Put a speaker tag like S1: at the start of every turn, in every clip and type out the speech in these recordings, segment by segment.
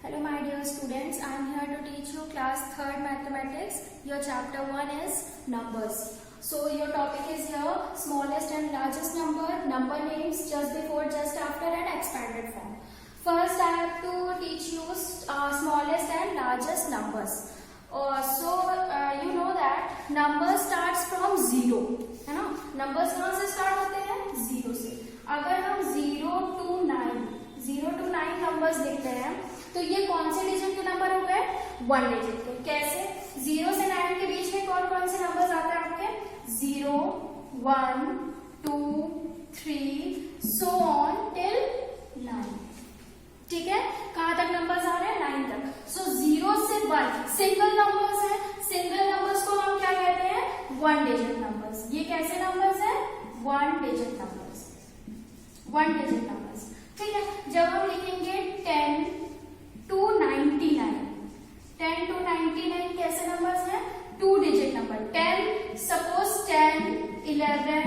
S1: Hello my dear students, I am here to teach you class 3rd mathematics. Your chapter 1 is numbers. So your topic is here smallest and largest number names, just before, just after and expanded form. First I have to teach you smallest and largest numbers. You know that number starts from 0, है ना. Numbers कहाँ से start होते हैं? 0 से. अगर हम 0 to 9 numbers लिखते हैं तो ये कौन से डिजिट के नंबर हो गए? 1 डिजिट के. कैसे? 0 से 9 के बीच में कौन कौन से नंबर्स आते हैं आपके? 0, 1, 2, 3 so on till 9. ठीक है, कहां तक नंबर्स आ रहे हैं? 9 तक. सो 0 से 1 सिंगल नंबर्स है. सिंगल नंबर्स को हम क्या कहते हैं? 1 डिजिट नंबर्स. ये कैसे नंबर्स है? 1 डिजिट नंबर्स. 1 digit numbers. ठीक है, जब हम लिखेंगे 10 to 99, 10 to 99 कैसे नंबर्स हैं? 2 डिजिट नंबर. 10 सपोज 10, 11,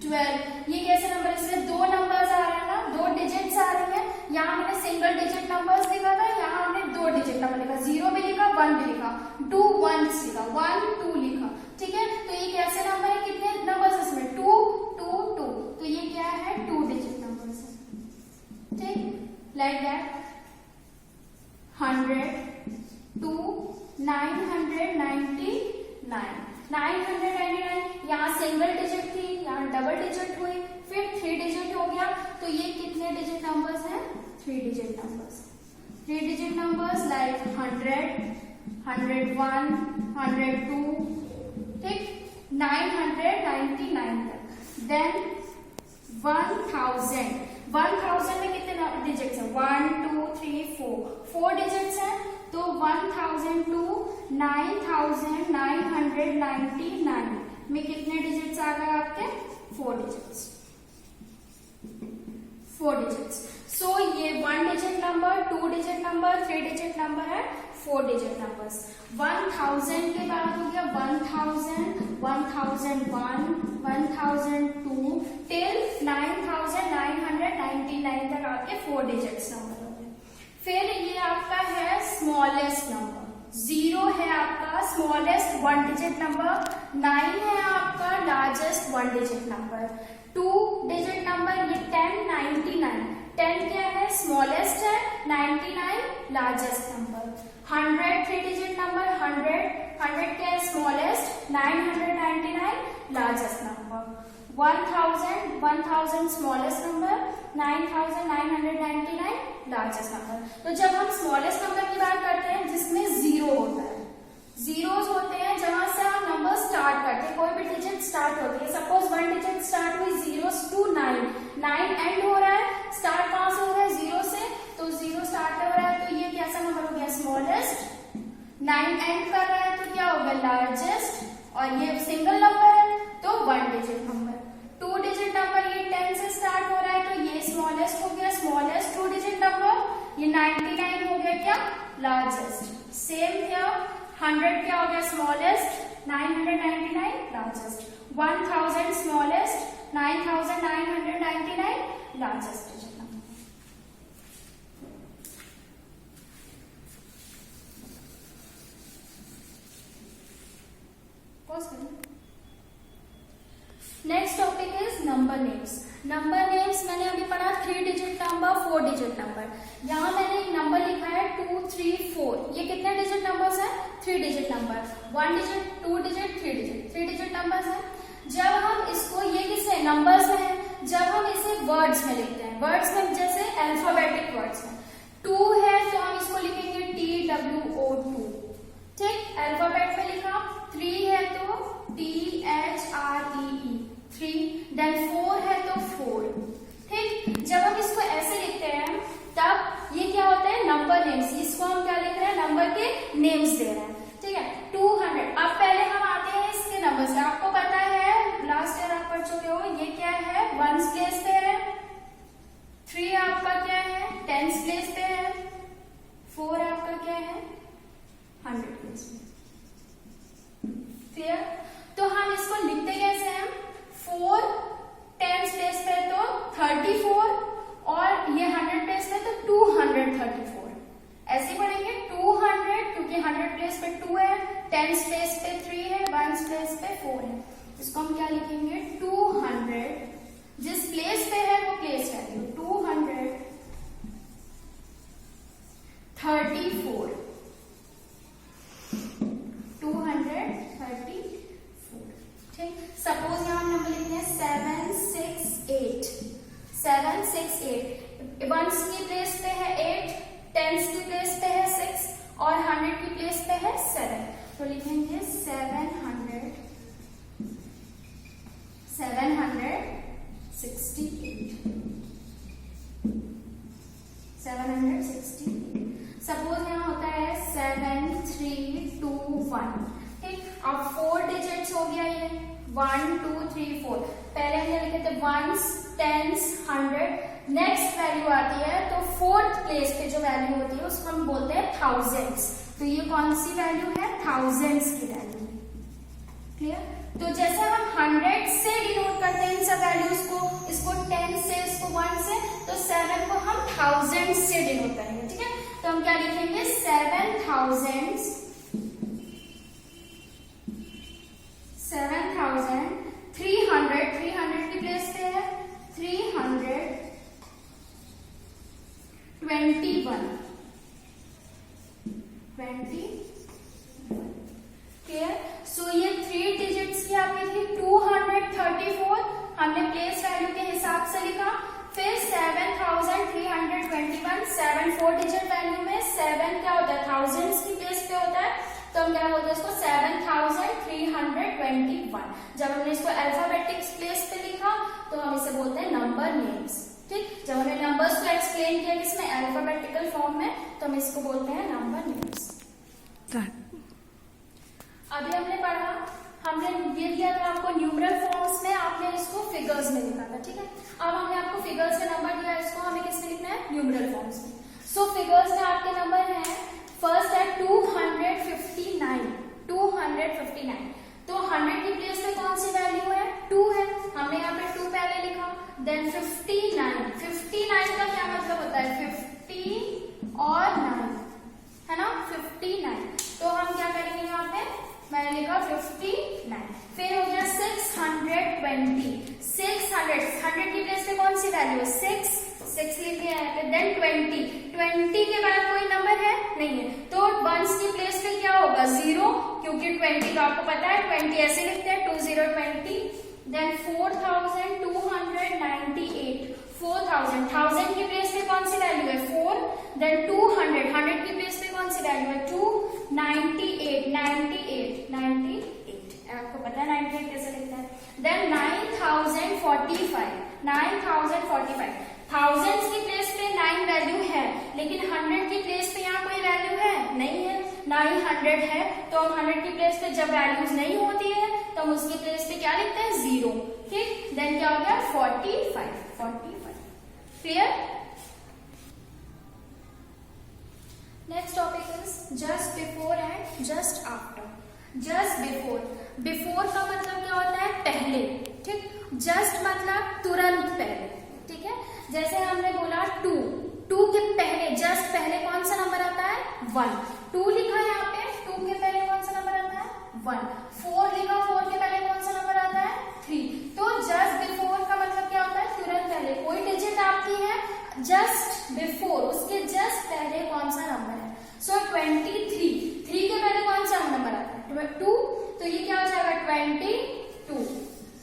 S1: 12 ये कैसे नंबर? इसमें 2 नंबर्स आ रहे हैं ना, 2 डिजिट्स आ रही हैं. यहाँ हमने सिंगल डिजिट नंबर्स लिखा था, यहाँ हमने 2 डिजिट नंबर लिखा. 0 भी लिखा, 1 भी लिखा, 2 1s लिखा, 1 2 लिखा. ठीक है, तो ये कैसे नंबर है? कितने नंबर्स इसमें? 2 2 2. तो ये क्या है? 2 डिजिट नंबर्स है. ठीक, लाइक दैट. 100 to 999. 999 यहाँ सिंगल डिजिट थी, यहाँ डबल डिजिट हुई, फिर 3 डिजिट हो गया. तो ये कितने डिजिट नंबर्स हैं? 3 digit numbers. 3 digit numbers like 100, 101, 102. ठीक, 999 तक. देन 1000. 1000 में कितने डिजिट्स हैं? 1 2 3 4 डिजिट्स हैं. तो 1000 to 9999 में कितने डिजिट्स आ गए आपके? 4 डिजिट्स. 4 डिजिट्स. सो ये 1 digit number, 2 digit number, 3 digit number है, 4 डिजिट नंबर्स. 1000 के बाद हो गया 1000, 1001, 1002 टिल 9999 तक आपके 4 डिजिट्स नंबर हो गए. फिर ये आपका है स्मॉलेस्ट नंबर. 0 है आपका स्मॉलेस्ट 1 डिजिट नंबर. 9 है आपका largest 1 digit number. 2 digit number ये 10, 99. 10 क्या है? स्मॉलेस्ट है. 99 लार्जेस्ट नंबर. 100 3 digit number. 100 क्या है? Smallest. 999 largest number. 1000 smallest number. 9999 largest number. तो जब हम स्मॉलेस्ट नंबर की बात करते हैं जिसमें 0 होता है, जीरोस होते हैं जहां से हम नंबर स्टार्ट करते हैं, कोई भी डिजिट स्टार्ट होती है. सपोज 1 डिजिट स्टार्ट हुई 0 to 9 एंड हो रहा है. स्टार्ट कहां से हो रहा है? 0 से. तो 0 स्टार्ट हो रहा है तो ये कैसा नंबर हो गया? स्मॉलेस्ट. 9 एंड कर रहा है तो क्या होगा? लार्जेस्ट. और ये सिंगल नंबर है तो 1 डिजिट नंबर. 2 डिजिट नंबर ये 10 से स्टार्ट हो रहा है तो ये स्मॉलेस्ट हो गया, स्मॉलेस्ट 2 डिजिट नंबर. ये 99 हो गया क्या? लार्जेस्ट. सेम हियर 100 क्या हो गया? Smallest. 999 largest. 1000 smallest. 9999 largest digit number. Next topic is number names. Number names मैंने अभी पढ़ा 3 डिजिट नंबर, 4 डिजिट नंबर. यहाँ मैंने एक नंबर लिखा है 2 3 4. ये कितने डिजिट नंबर्स हैं? 3 digit number. 1 digit, 2 digit, 3 digit numbers हैं. जब हम इसको, ये किसमें? नंबर्स में है. जब हम इसे वर्ड्स में लिखते हैं, वर्ड्स में जैसे अल्फाबेटिक वर्ड्स में 2 है तो हम इसको लिखेंगे TWO2. ठीक, अल्फाबेट में लिखा. 3 है तो THREE 3. देन 4 है तो 4. ठीक, जब हम इसको ऐसे लिखते हैं तब ये क्या होता है? Number names. इसको हम क्या लिख रहे हैं? नंबर के नेम्स दे रहे हैं. ठीक है, 200. अब पहले हम आते हैं इसके नंबर से. आपको पता है, लास्ट ईयर आप पढ़ चुके हो, ये क्या है? 1s प्लेस पे है. 3 आपका क्या है? 10s प्लेस पे है. 4 आपका क्या है? 100 प्लेस पे. क्लियर? तो हम इसको लिखते कैसे हैं? 4 10s प्लेस पे तो 34 और ये 100 प्लेस में तो 234. ऐसे देखिए 100 प्लेस पे 2 है, 10 प्लेस पे 3 है, 1 प्लेस पे 4 है। इसको हम क्या लिखेंगे 200, जिस प्लेस पे है वो प्लेस वैल्यू 234। ठीक, सपोज यहाँ हम नंबर लिखते हैं 768। 768 वंस की प्लेस पे है 8, टेंस की प्लेस पे है 6 और 100 की प्लेस पे है 7। तो लिखेंगे 768। 768। सपोज यहाँ होता है 7321। ठीक, अब 4 डिजिट्स हो गया ये 1 2 3 4। पहले हमने लिखे थे वंस, टेंस, 100। नेक्स्ट वैल्यू आती है तो फोर्थ प्लेस पे जो वैल्यू होती है उसको हम बोलते हैं थाउजेंड्स। तो ये कौन सी वैल्यू है, थाउजेंड्स की वैल्यू। क्लियर? तो जैसे हम 100 से डिनोट करते हैं इन सब वैल्यूज को, इसको 10 से, इसको 1 से, तो 7 को हम थाउजेंड्स से डिनोट करेंगे। ठीक है, तो हम क्या लिखेंगे 7,300 की प्लेस पे है 321। क्लियर? सो ये 3 डिजिट्स की आपकी थी 234, हमने प्लेस वैल्यू के हिसाब से लिखा। फिर 7,321, 7 4 डिजिट वैल्यू में 7 क्या होता है, थाउजेंड्स की प्लेस पे होता है, तो हम क्या बोलते हैं इसको 7,321। जब हमने इसको अल्फाबेटिक प्लेस पे लिखा तो हम इसे बोलते हैं नंबर नेम्स। ठीक, जब हमने नंबर्स को एक्सप्लेन किया किसमें, अल्फाबेटिकल फॉर्म में, तो हम इसको बोलते हैं नंबर नेम्स। अभी हमने पढ़ा, हमने ये दिया था आपको न्यूमरल फॉर्म्स में, आपने इसको फिगर्स में लिखा था। ठीक है, अब हमने आपको फिगर्स में नंबर दिया, इसको हमें किस में लिखना है, न्यूमरल फॉर्म्स में। सो फिगर्स में आपके नंबर हैं, फर्स्ट है 259। 259 तो 100 की प्लेस पे कौन सी वैल्यू है, 2 है, हमने यहाँ पे 2 पहले लिखा। देन 59। 59 का क्या मतलब होता है, 50 और 9, है ना, 59। तो हम क्या करेंगे यहाँ पे, मैंने लिखा 59। फिर हो गया 620। 600 की प्लेस पे कौन सी वैल्यू है, 6 लिखे हैं। देन 20 के बाद कोई नंबर है नहीं है, तो वंस की प्लेस पे क्या होगा, 0, क्योंकि 20 तो आपको पता है 20 ऐसे लिखते हैं 2020। देन 4,298। 4,000 की प्लेस पे कौन सी वैल्यू है, 4। देन 100 की प्लेस पे कौन सी वैल्यू है, 2। 98 आपको पता है 98 कैसे लिखता है। देन 9,045। 9,045 थाउजेंड्स की प्लेस पे 9 वैल्यू है, लेकिन 100 की प्लेस पे यहाँ कोई वैल्यू है नहीं है, ना ही 100 है। तो हम 100 की प्लेस पे जब वैल्यूज नहीं होती है तो हम उसकी प्लेस पे क्या लिखते हैं, 0। ठीक, देन क्या हो गया 45। Clear? Next topic is just before and just after. Just before का मतलब क्या होता है, पहले। ठीक, जस्ट मतलब तुरंत पहले। ठीक है, जैसे हमने बोला 2 के पहले, जस्ट पहले कौन सा नंबर आता है, 1। 2 लिखा है यहाँ पे, 2 के पहले कौन सा नंबर आता है, 1। 4 लिखा, 4 के पहले कौन सा नंबर आता है, 3। तो जस्ट बिफोर का मतलब क्या होता है, तुरंत पहले कोई डिजिट आपकी है, जस्ट बिफोर उसके जस्ट पहले कौन सा नंबर है। सो 23 के पहले कौन सा नंबर आता है, 2, तो ये क्या हो जाएगा 22।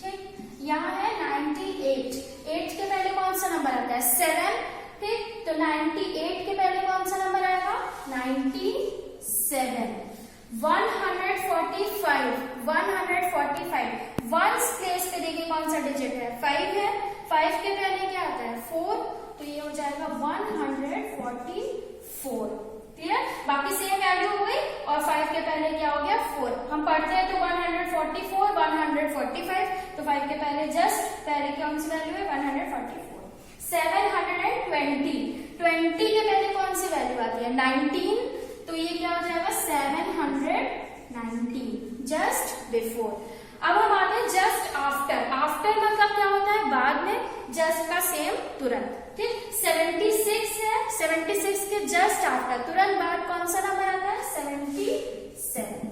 S1: ठीक, यहाँ है 98। 8 के पहले कौन सा नंबर आता है, 7। ठीक, तो 98 के पहले कौन सा नंबर आएगा, 97। 145 वंस प्लेस पे देखिए कौन सा डिजिट है, 5 है। 5 के पहले क्या आता है, 4, तो ये हो जाएगा 144। क्लियर? बाकी सेम वैल्यू हो गई और 5 के पहले क्या हो गया, 4। हम पढ़ते हैं तो 144, 145, तो 5 के पहले जस्ट पहले कौन सी वैल्यू है, 144। 720 के पहले कौन सी वैल्यू आती है, 19, तो ये क्या हो जाएगा 719 जस्ट बिफोर। अब हम आते हैं जस्ट आफ्टर। आफ्टर मतलब क्या होता है, बाद में, जस्ट का सेम तुरंत। ठीक, 76 है, 76 के जस्ट आफ्टर तुरंत बाद कौन सा नंबर आता है, 77। 77,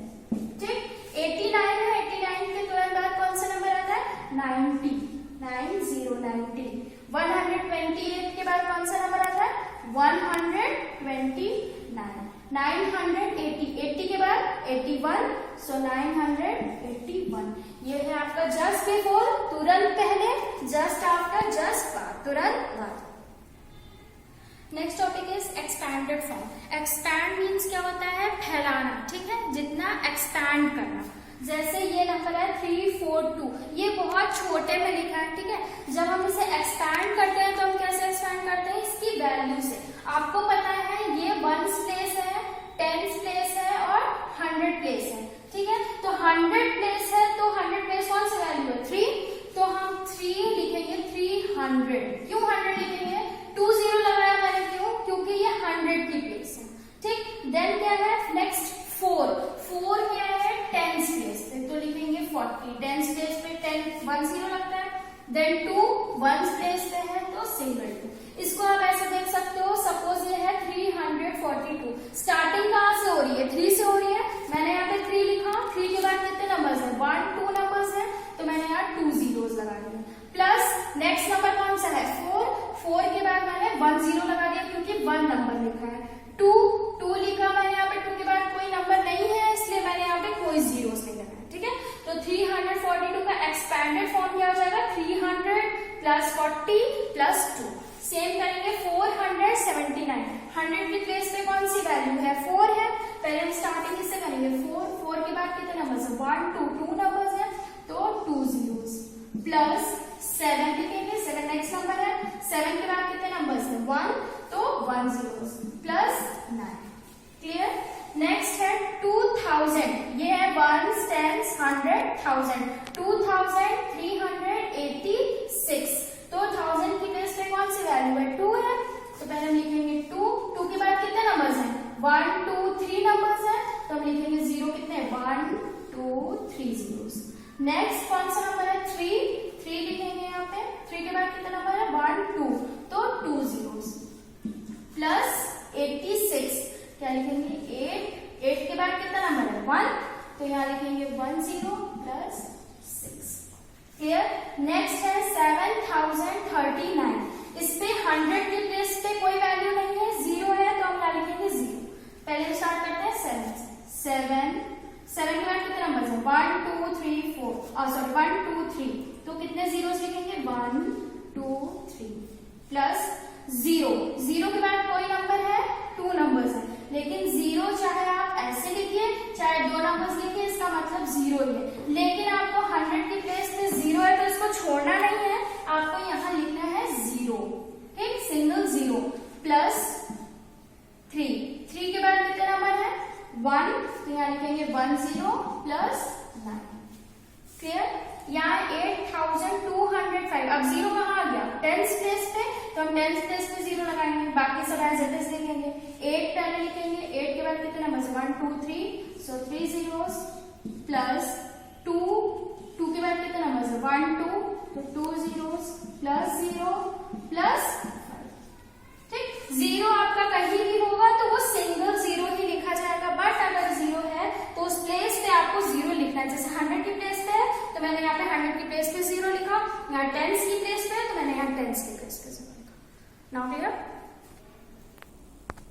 S1: ठीक। 89 है, 89 के तुरंत बाद कौन सा नंबर आता है? 90, 90, 128 के बाद कौन सा नंबर आता है? 129, 980, 80 के बाद 81, सो 981। ये है आपका जस्ट बिफोर, तुरंत पहले, जस्ट आफ्टर, जस्ट बाद, तुरंत बाद। Next topic is expanded form. Expand means क्या होता है? फैलाना, ठीक है, जितना एक्सपैंड करना। जैसे ये नंबर है 342, ये बहुत छोटे में लिखा है, ठीक है। जब हम इसे एक्सपैंड करते हैं तो हम कैसे एक्सपैंड करते हैं? इसकी वैल्यू से। आपको पता है ये 1s प्लेस है, 10s प्लेस है और 100 प्लेस है, ठीक है। तो 100 प्लेस है तो 100 प्लेस कौन सी वैल्यू है? 3, तो हम 3 लिखेंगे 300। क्यों 100 लिखेंगे? 20 लगाया मैंने, क्यों? क्योंकि ये 100 की प्लेस है, ठीक। देन क्या है? नेक्स्ट 4 क्या है? 10s प्लेस पे, तो लिखेंगे 40। 10s प्लेस पे 10 10 लगता है। देन 2 1s प्लेस पे है तो सिंगल 2। इसको आप ऐसे देख सकते हो, सपोज ये है 342। स्टार्टिंग कहां से हो रही है? 3 से हो रही है। मैंने यहाँ पे 3 लिखा, 3 के बाद कितने नंबर्स हैं? 1 2 नंबर्स हैं, तो मैंने यहाँ 2 zeros लगा दिए। प्लस नेक्स्ट नंबर कौन सा है? 4 के बाद मैंने 1 0 लगा दिया क्योंकि 1 नंबर लिखा है। 2 लिखा मैंने यहाँ पे, 2 के बाद कोई नंबर नहीं है इसलिए मैंने यहाँ पे कोई zeros नहीं लगाया, ठीक है। तो 342 का एक्सपैंडेड फॉर्म क्या हो जाएगा? 300 प्लस 40 प्लस 2। सेम करेंगे 479, 100 की प्लेस पे कौन सी वैल्यू है? 4 है। पहले हम स्टार्टिंग किससे करेंगे? 4 के बाद कितने नंबर्स है? 1 2 नंबर्स है तो 2 zeros प्लस 7 लिखेंगे, 7 नेक्स्ट नंबर है। 7 के बाद कितने नंबर्स है? 1, तो 1 zeros प्लस 9। क्लियर? नेक्स्ट है 2000, ये है 1s 10s 100 1000, 2386। तो 1000 की प्लेस पे कौन सी वैल्यू है? 2 है, तो पहले हम लिखेंगे 2 के बाद कितने नंबर्स हैं? 1 2 3 नंबर्स हैं, तो हम लिखेंगे 0 कितने? 1 2 3 zeros। नेक्स्ट कौन सा नंबर है? 3 लिखेंगे यहाँ पे। 3 के बाद कितने नंबर है? 1 2, तो 2 zeros प्लस 86, क्या लिखेंगे? 8 के बाद कितना नंबर है? 1, तो यहाँ लिखेंगे 1 0 प्लस 6। क्लियर? नेक्स्ट है 7039, इस पे 100 की प्लेस पे कोई वैल्यू नहीं है, 0 है, तो हम क्या लिखेंगे? 0। पहले स्टार्ट करते हैं 7 के बाद कितने नंबर है? 1 2 3 4, सॉरी 1 2 3, तो कितने zeros लिखेंगे? 1 2 3 प्लस 0 के बाद कोई नंबर है? 2 नंबर्स है, लेकिन 0 चाहे आप ऐसे लिखिए चाहे 2 नंबर्स लिखिए, इसका मतलब 0 ही है। लेकिन आपको 100 की प्लेस पे 0 है तो इसको छोड़ना नहीं है, आपको यहाँ लिखना है 0, ठीक, सिंगल 0 प्लस 3 के बाद कितने नंबर है? 1, तो यहाँ लिखेंगे 1 0 प्लस 9। क्लियर? यहाँ 8205, अब 0 कहाँ आ गया? 10s प्लेस पे, तो हम 10s प्लेस पे 0 लगाएंगे, बाकी सब एज इट इज लिखेंगे। 8 पहले लिखेंगे, 8 के बाद कितने नंबर? 1 2 3, सो 3 zeros प्लस 2 के बाद कितने नंबर? 1 2, तो 2 zeros प्लस 0 प्लस 5, ठीक। 0 आपका कहीं भी होगा तो वो सिंगल 0 ही लिखा जाएगा, बट अगर 0 है तो उस प्लेस पे आपको 0 लिखना है। जैसे 100 की प्लेस पे है तो मैंने यहाँ पे 100 की प्लेस पे 0 लिखा, यहाँ 10s की प्लेस पे है तो मैंने यहाँ 10s की प्लेस पे 0 लिखा। Now clear?